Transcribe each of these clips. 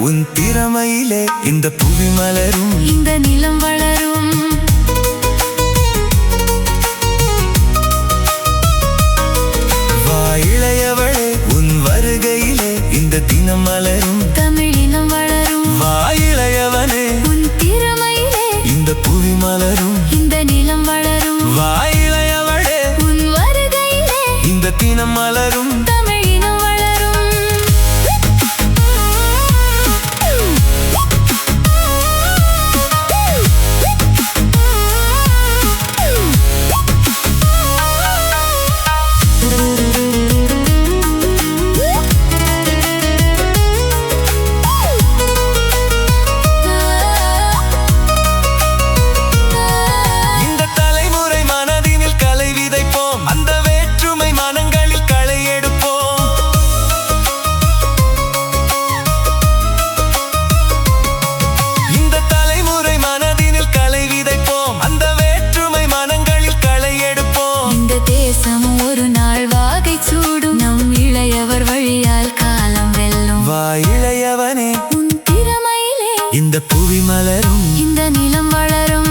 உன் திறமையிலே இந்த புவி மலரும், இந்த நிலம் வளரும். வா இளையவளே, உன் வருகையிலே இந்த தினம் மலரும், தமிழினம் வளரும். வா இளையவனே, உன் திறமையிலே இந்த புவி மலரும், இந்த நிலம் வளரும். வா இளையவளே, உன் வருகையிலே இந்த தினம் மலரும். தமிழினம் வளரும். இந்த தலைமுறை மனதினில் கலை விதைப்போம், அந்த வேற்றுமை மனங்களில் களை எடுப்போம். இந்த தலைமுறை மனதினில் கலை விதைப்போம், அந்த வேற்றுமை மனங்களில் களை எடுப்போம். இந்த தேசம் ஒரு நாள் வாகை சூடும், நம் இளையவர் வழியால் காலம் வெல்லும். வா இளையவனே, உன் திறமையிலே இந்த புவி மலரும், இந்த நிலம் வளரும்.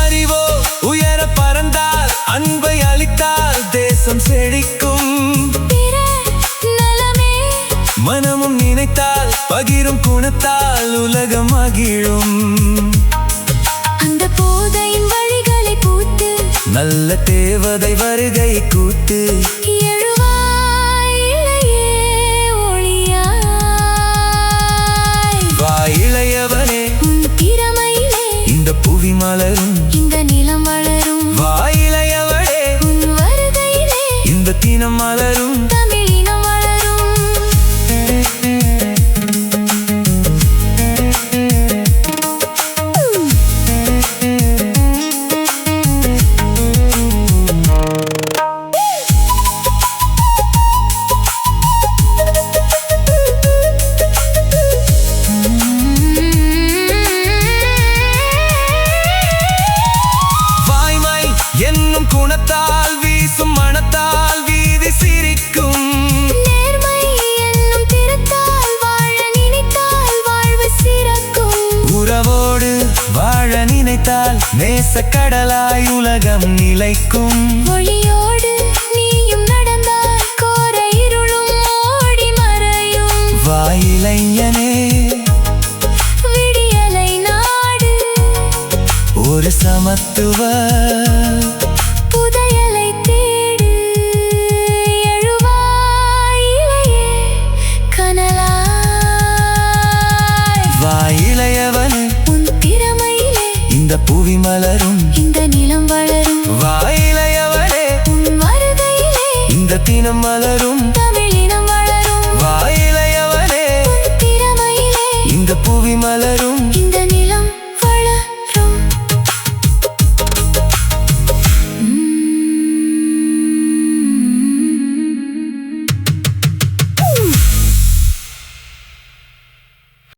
அறிவோ உயர பறந்தால், அன்பை அளித்தால் தேசம் செழிக்கும். பிற நலமே மனமும் நினைத்தால், பகிரும் குணத்தால் உலகம் மகிழும். அந்த போதையின் வழிகளை பூத்து, நல்ல தேவதை வருகை கூத்து. எழுவாய் இளையே ஒளியாய். வா இளையவனே, உன் திறமையிலே இந்த புவி மலரும், இந்த நிலம் வளரும். வா இளையவளே, உன் வருகையிலே இந்த தினம் மலரும். தமிழினம் வளரும். வாய்மை என்னும் குணத்தால், வீசும் மனத்தால் வீதி சிரிக்கும். நேர்மை என்னும் திறத்தால், வாழ நினைத்தால் வாழ்வு சிறக்கும். உறவோடு வாழ நினைத்தால், நேசக்கடலாய் உலகம் நிலைக்கும். ஒளியோடு நீயும் நடந்தால், கோர இருளும் ஓடி மறையும். வா இளைஞனே, விடியலை நாடு, ஒரு சமத்துவ புதையலை தேடு. எழுவாய் இளையே கனலாய். வா இளையவனே, உன் திறமையிலே இந்த புவி மலரும், இந்த நிலம் வளரும். வா இளையவனே, உன் வருகையிலே இந்த தினம் மலரும். தமிழினம் வளரும். வா இளையவனே, உன் திறமையிலே இந்த புவி மலரும். இந்த